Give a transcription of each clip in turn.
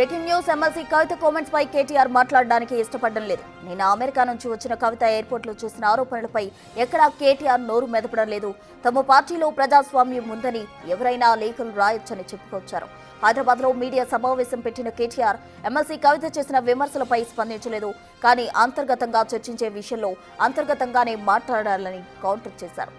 Breaking news. MLC కవిత comments పై కేటీఆర్ మాట్లాడడానికి ఇష్టపడడం లేదు. నిన్న అమెరికా నుంచి వచ్చిన కవిత ఎయిర్పోర్ట్ లో చేసిన ఆరోపణలపై ఎక్కడా కేటీఆర్ నోరు మెదపడం లేదు. తమ పార్టీలో ప్రజాస్వామ్యం ఉందని ఎవరైనా లేఖలు రాయొచ్చని చెప్పుకొచ్చారు. హైదరాబాద్ లో మీడియా సమావేశం పెట్టిన కేటీఆర్ ఎమ్మెల్సీ కవిత చేసిన విమర్శలపై స్పందించలేదు. కానీ అంతర్గతంగా చర్చించే విషయంలో అంతర్గతంగానే మాట్లాడాలని కౌంటర్ చేశారు.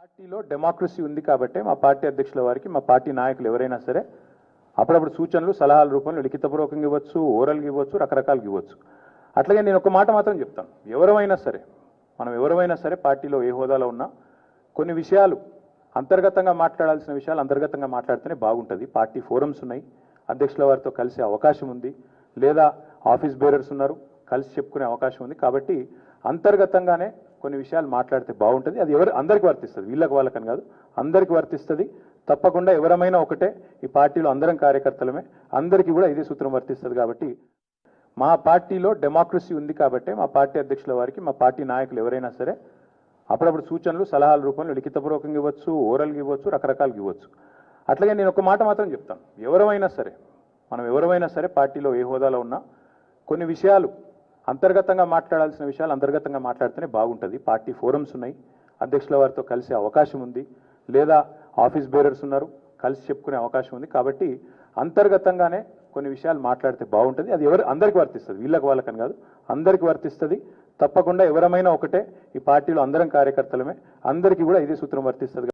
పార్టీలో డెమోక్రసీ ఉంది కాబట్టి మా పార్టీ అధ్యక్షుల వారికి మా పార్టీ నాయకులు ఎవరైనా సరే అప్పుడప్పుడు సూచనలు సలహాల రూపంలో లిఖితపూర్వకంగా ఇవ్వచ్చు, ఓరల్గా ఇవ్వచ్చు, రకరకాలుగా ఇవ్వచ్చు. అట్లాగే నేను ఒక మాట మాత్రం చెప్తాను, మనం ఎవరైనా సరే పార్టీలో ఏ హోదాలో ఉన్నా కొన్ని విషయాలు అంతర్గతంగా మాట్లాడాల్సిన విషయాలు అంతర్గతంగా మాట్లాడితేనే బాగుంటుంది. పార్టీ ఫోరమ్స్ ఉన్నాయి, అధ్యక్షుల వారితో కలిసే అవకాశం ఉంది, లేదా ఆఫీస్ బేరర్స్ ఉన్నారు, కలిసి చెప్పుకునే అవకాశం ఉంది. కాబట్టి అంతర్గతంగానే కొన్ని విషయాలు మాట్లాడితే బాగుంటుంది. అది అందరికీ వర్తిస్తుంది, వీళ్ళకి వాళ్ళకని కాదు, అందరికీ వర్తిస్తుంది. తప్పకుండా ఎవరమైనా ఒకటే, ఈ పార్టీలో అందరం కార్యకర్తలమే, అందరికీ కూడా ఇదే సూత్రం వర్తిస్తుంది. కాబట్టి మా పార్టీలో డెమోక్రసీ ఉంది కాబట్టి మా పార్టీ అధ్యక్షుల వారికి మా పార్టీ నాయకులు ఎవరైనా సరే అప్పుడప్పుడు సూచనలు సలహాల రూపంలో లిఖితపూర్వకంగా ఇవ్వచ్చు, ఓరల్గా ఇవ్వచ్చు, రకరకాలుగా ఇవ్వచ్చు. అట్లాగే నేను ఒక మాట మాత్రం చెప్తాను, మనం ఎవరైనా సరే పార్టీలో ఏ హోదాలో ఉన్నా కొన్ని విషయాలు అంతర్గతంగా మాట్లాడాల్సిన విషయాలు అంతర్గతంగా మాట్లాడితేనే బాగుంటుంది. పార్టీ ఫోరమ్స్ ఉన్నాయి, అధ్యక్షుల వారితో కలిసే అవకాశం ఉంది, లేదా ఆఫీస్ బేరర్స్ ఉన్నారు, కలిసి చెప్పుకునే అవకాశం ఉంది. కాబట్టి అంతర్గతంగానే కొన్ని విషయాలు మాట్లాడితే బాగుంటుంది. అది అందరికీ వర్తిస్తుంది, వీళ్ళకి వాళ్ళకని కాదు, అందరికీ వర్తిస్తుంది. తప్పకుండా ఎవరమైనా ఒకటే, ఈ పార్టీలో అందరం కార్యకర్తలమే, అందరికీ కూడా ఇదే సూత్రం వర్తిస్తుంది.